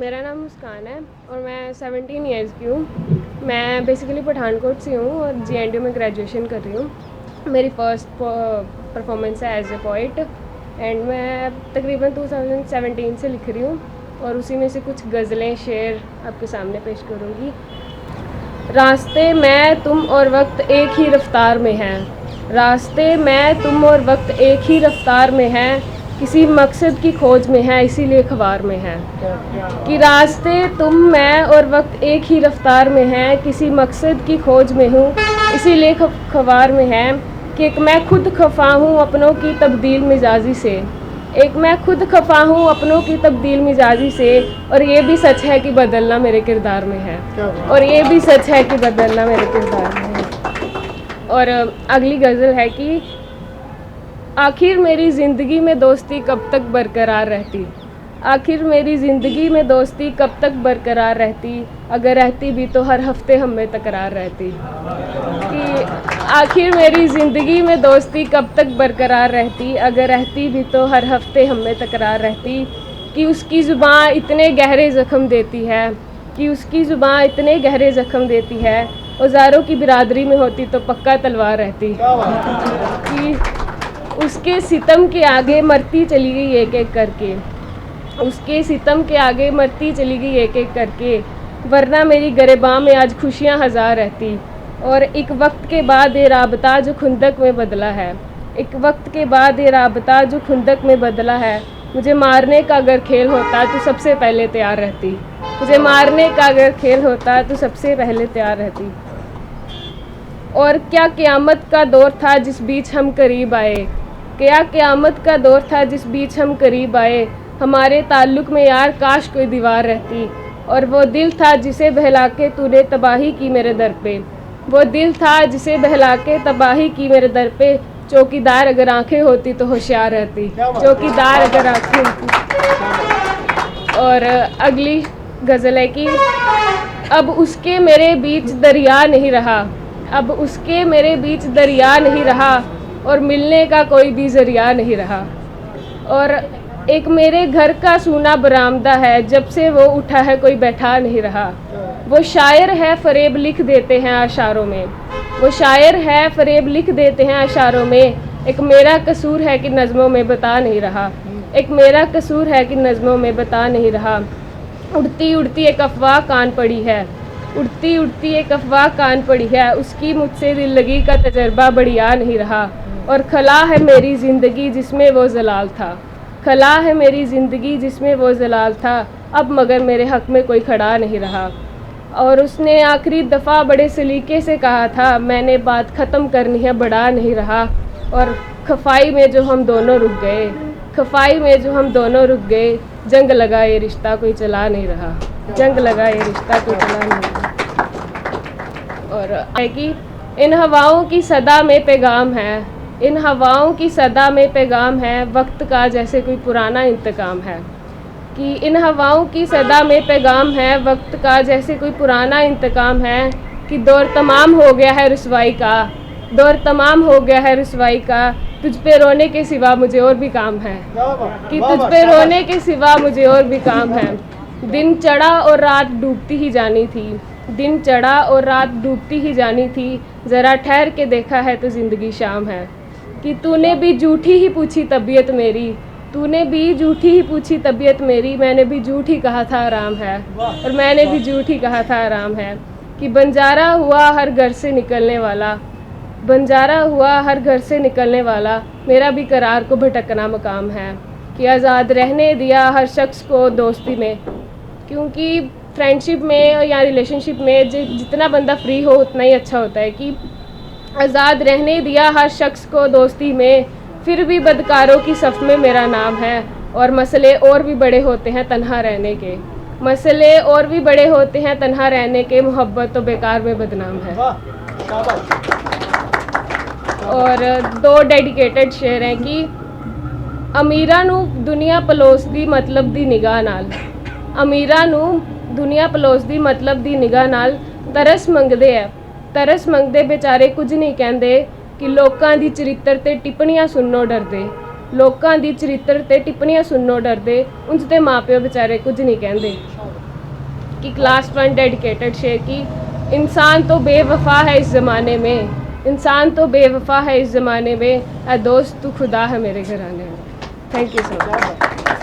मेरा नाम मुस्कान है और मैं 17 इयर्स की हूँ। मैं बेसिकली पठानकोट से हूँ और JNU में ग्रेजुएशन कर रही हूँ। मेरी फ़र्स्ट परफॉर्मेंस है एज ए पोइट एंड मैं तकरीबन 2017 से लिख रही हूँ और उसी में से कुछ गज़लें शेर आपके सामने पेश करूँगी। रास्ते मैं तुम और वक्त एक ही रफ्तार में हैं, रास्ते मैं तुम और वक्त एक ही रफ्तार में हैं, किसी मकसद की खोज में है इसीलिए अखबार में है। कि रास्ते तुम मैं और वक्त एक ही रफ्तार में हैं, किसी मकसद की खोज में हूँ इसीलिए अखबार में है। कि एक मैं खुद खफा हूँ अपनों की तब्दील मिजाजी से, एक मैं खुद खफा हूँ अपनों की तब्दील मिजाजी से, और ये भी सच है कि बदलना मेरे किरदार में है, और ये भी सच है कि बदलना मेरे किरदार में है। और अगली गज़ल है कि आखिर मेरी ज़िंदगी में दोस्ती कब तक बरकरार रहती, आखिर मेरी ज़िंदगी में दोस्ती कब तक बरकरार रहती, अगर रहती भी तो हर हफ्ते हम में तकरार रहती। कि आखिर मेरी ज़िंदगी में दोस्ती कब तक बरकरार रहती, अगर रहती भी तो हर हफ्ते हम में तकरार रहती। कि उसकी ज़ुबान इतने गहरे ज़ख्म देती है, कि उसकी ज़ुबान इतने गहरे ज़ख्म देती है, औज़ारों की बिरादरी में होती तो पक्का तलवार रहती। कि उसके सितम के आगे मरती चली गई एक एक करके, उसके सितम के आगे मरती चली गई एक एक करके, वरना मेरी गरेबां में आज खुशियाँ हज़ार रहती। और एक वक्त के बाद ये राबता जो खुंदक में बदला है, एक वक्त के बाद ये राबता जो खुंदक में बदला है, मुझे मारने का अगर खेल होता तो सबसे पहले तैयार रहती, मुझे मारने का अगर खेल होता तो सबसे पहले तैयार रहती। और क्या क़यामत का दौर था जिस बीच हम करीब आए, क्या क़यामत का दौर था जिस बीच हम करीब आए, हमारे ताल्लुक़ में यार काश कोई दीवार रहती। और वो दिल था जिसे बहला के तूने तबाही की मेरे दर पे, वो दिल था जिसे बहला के तबाही की मेरे दर पे, चौकीदार अगर आंखें होती तो होशियार रहती, चौकीदार अगर आंखें होती। और अगली गज़ल है कि अब उसके मेरे बीच दरिया नहीं रहा, अब उसके मेरे बीच दरिया नहीं रहा, और मिलने का कोई भी ज़रिया नहीं रहा। और एक मेरे घर का सूना बरामदा है, जब से वो उठा है कोई बैठा नहीं रहा। वो शायर है फ़रेब लिख देते हैं अशारों में, वो शायर है फ़रेब लिख देते हैं अशारों में, एक मेरा कसूर है कि नज़मों में बता नहीं रहा, एक मेरा कसूर है कि नज़मों में बता नहीं रहा। उड़ती उड़ती एक अफवाह कान पड़ी है, उड़ती उड़ती एक अफवाह कान पड़ी है, उसकी मुझसे दिल लगी का तजर्बा बढ़िया नहीं रहा। और खला है मेरी ज़िंदगी जिसमें वो जलाल था, खला है मेरी ज़िंदगी जिसमें वो जलाल था, अब मगर मेरे हक़ में कोई खड़ा नहीं रहा। और उसने आखिरी दफ़ा बड़े सलीके से कहा था, मैंने बात ख़त्म करनी है बड़ा नहीं रहा। और खफाई में जो हम दोनों रुक गए, खफाई में जो हम दोनों रुक गए, जंग लगा ये रिश्ता कोई चला नहीं रहा, जंग लगा ये रिश्ता कोई चला नहीं रहा। और है कि इन हवाओं की सदा में पैगाम है, इन हवाओं की सदा में पैगाम है, वक्त का जैसे कोई पुराना इंतकाम है। कि इन हवाओं की सदा में पैगाम है, वक्त का जैसे कोई पुराना इंतकाम है। कि दौर तमाम हो गया है रुसवाई का, दौर तमाम हो गया है रुसवाई का, तुझ पे रोने के सिवा मुझे और भी काम है, कि तुझ पे रोने के सिवा मुझे और भी काम है। दिन चढ़ा और रात डूबती ही जानी थी, दिन चढ़ा और रात डूबती ही जानी थी, ज़रा ठहर के देखा है तो ज़िंदगी शाम है। कि तूने भी झूठी ही पूछी तबीयत मेरी, तूने भी झूठी ही पूछी तबीयत मेरी, मैंने भी झूठ ही कहा था आराम है, और मैंने भी झूठ ही कहा था आराम है। कि बंजारा हुआ हर घर से निकलने वाला, बंजारा हुआ हर घर से निकलने वाला, मेरा भी करार को भटकना मकाम है। कि आज़ाद रहने दिया हर शख्स को दोस्ती में, क्योंकि फ्रेंडशिप में या रिलेशनशिप में जितना बंदा फ्री हो उतना ही अच्छा होता है। कि आज़ाद रहने दिया हर शख्स को दोस्ती में, फिर भी बदकारों की सफ़ में मेरा नाम है, और मसले और भी बड़े होते हैं तन्हा रहने के, मसले और भी बड़े होते हैं तन्हा रहने के, मोहब्बत तो बेकार में बदनाम है। और दो डेडिकेटेड शेर हैं कि अमीरा नू दुनिया पलोसदी मतलब दी निगाह नाल, अमीरा नू दुनिया पलोसदी मतलब दी निगाह नाल, तरस मंगदे है, तरस मंगदे बेचारे कुछ नहीं कहंदे, कि लोकां दी चरित्र ते टिप्पणियां सुननो डरदे, ਲੋਕਾਂ ਦੀ ਚਰਿੱਤਰ ਤੇ ਟਿੱਪਣੀਆਂ ਸੁਣਨੋਂ डरदे उंज ते माँ प्यो बेचारे कुछ नहीं कहते कि क्लास वन डेडिकेटेड शेर की इंसान तो बेवफा है इस ज़माने में, इंसान तो बेवफा है इस ज़माने में, दोस्त तू खुदा है मेरे घराने में। Thank you so much.